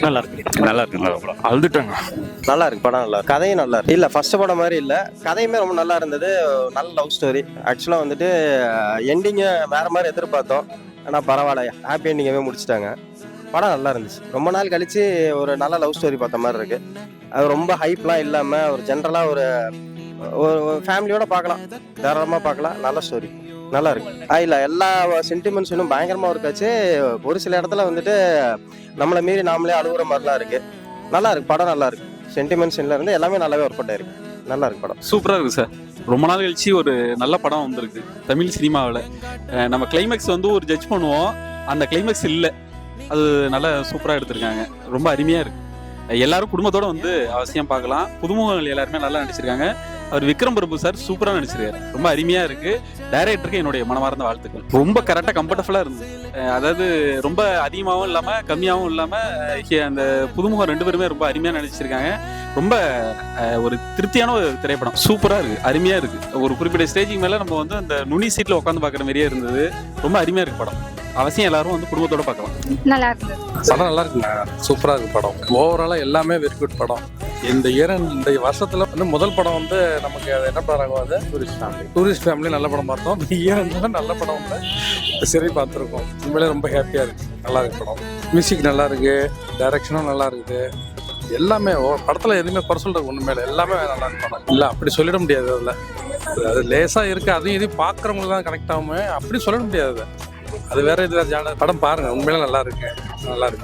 நல்லா இருக்கு நல்லா படம் அழுதுட்டாங்க. நல்லா இருக்கு படம், நல்லா இருக்கு. கதையும் நல்லா இருக்கு. இல்ல ஃபர்ஸ்ட் படம் மாதிரி இல்ல, கதையுமே ரொம்ப நல்லா இருந்தது. நல்ல லவ் ஸ்டோரி. ஆக்சுவலா வந்துட்டு எண்டிங்க வேற மாதிரி எதிர்பார்த்தோம், ஆனா பரவாயில்ல, ஹாப்பி எண்டிங்காவே முடிச்சிட்டாங்க. படம் நல்லா இருந்துச்சு. ரொம்ப நாள் கழிச்சு ஒரு நல்ல லவ் ஸ்டோரி பார்த்த மாதிரி இருக்கு. அது ரொம்ப ஹைப்லாம் இல்லாம ஒரு ஜென்ரலா ஒரு ஃபேமிலியோட பார்க்கலாம், தாராளமா பார்க்கலாம். நல்ல ஸ்டோரி, நல்லா இருக்கு. இல்ல எல்லா சென்டிமெண்ட்ஸும் பயங்கரமா இருக்காச்சு. ஒரு சில இடத்துல வந்துட்டு நம்மளை மீறி நாமளே அழுகுற மாதிரிலாம் இருக்கு. நல்லா இருக்கு படம், நல்லா இருக்கு. சென்டிமெண்ட்ஸ்ல இருந்து எல்லாமே நல்லாவே ஒர்க் அவுட் ஆயிருக்கு. நல்லா இருக்கு படம். சூப்பராக இருக்குது சார். ரொம்ப நாள் கழிச்சு ஒரு நல்ல படம் வந்திருக்கு தமிழ் சினிமாவில். நம்ம கிளைமேக்ஸ் வந்து ஒரு ஜட்ஜ் பண்ணுவோம், அந்த கிளைமேக்ஸ் இல்லை, அது நல்லா சூப்பராக எடுத்திருக்காங்க. ரொம்ப அருமையாக இருக்குது. எல்லாரும் குடும்பத்தோடு வந்து அவசியம் பார்க்கலாம். புதுமுகங்கள் எல்லாருமே நல்லா நடிச்சிருக்காங்க. அவர் விக்ரம் பிரபு சார் சூப்பராக நடிச்சிருக்காரு. ரொம்ப அருமையாக இருக்குது. டைரக்டருக்கு என்னுடைய மனமார்ந்த வாழ்த்துக்கள். ரொம்ப கரெக்டாக கம்ஃபர்டபுளாக இருந்தது. அதாவது ரொம்ப அதிகமாகவும் இல்லாமல் கம்மியாகவும் இல்லாமல் அந்த புதுமுகம் 2 பேருமே ரொம்ப அருமையாக நடிச்சிருக்காங்க. ரொம்ப ஒரு திருப்தியான ஒரு திரைப்படம். சூப்பராக இருக்குது, அருமையாக இருக்குது. ஒரு குறிப்பிட்ட ஸ்டேஜுக்கு மேலே நம்ம வந்து அந்த நுனி சீட்டில் உட்காந்து பார்க்குற மாதிரியே இருந்தது. ரொம்ப அருமையாக இருக்குது படம். அவசியம் எல்லாரும் வந்து குடும்பத்தோட பார்க்கலாம். நல்லா இருந்தது படம், நல்லா இருக்குங்க. சூப்பராக இருக்கு படம். ஓவராலாக எல்லாமே வெரி குட் படம். இந்த வருஷத்துல வந்து முதல் படம் வந்து நமக்கு அது என்ன படம் ஆகுது, டூரிஸ்ட் ஃபேமிலி நல்ல படம் பார்த்தோம். இந்த இயர் நல்ல படம் வந்து சரி பார்த்துருக்கோம். உண்மையிலே ரொம்ப ஹாப்பியாக இருக்கு. நல்லா இருக்கு படம். மியூசிக் நல்லா இருக்கு, டைரக்ஷனும் நல்லா இருக்குது. எல்லாமே படத்தில் எதுவுமே குறை சொல்றது ஒன்றுமே இல்லை, எல்லாமே நல்லா இருக்கு படம். இல்லை அப்படி சொல்லிட முடியாது. அதில் அது லேசாக இருக்குது, அதையும் இதையும் பார்க்குறவங்களுக்கு தான் கனெக்ட் ஆகுமே, அப்படி சொல்லிட முடியாது. அது வேற இது வேற படம் பாருங்க, உண்மையிலே நல்லா இருக்கு, நல்லா இருக்கு.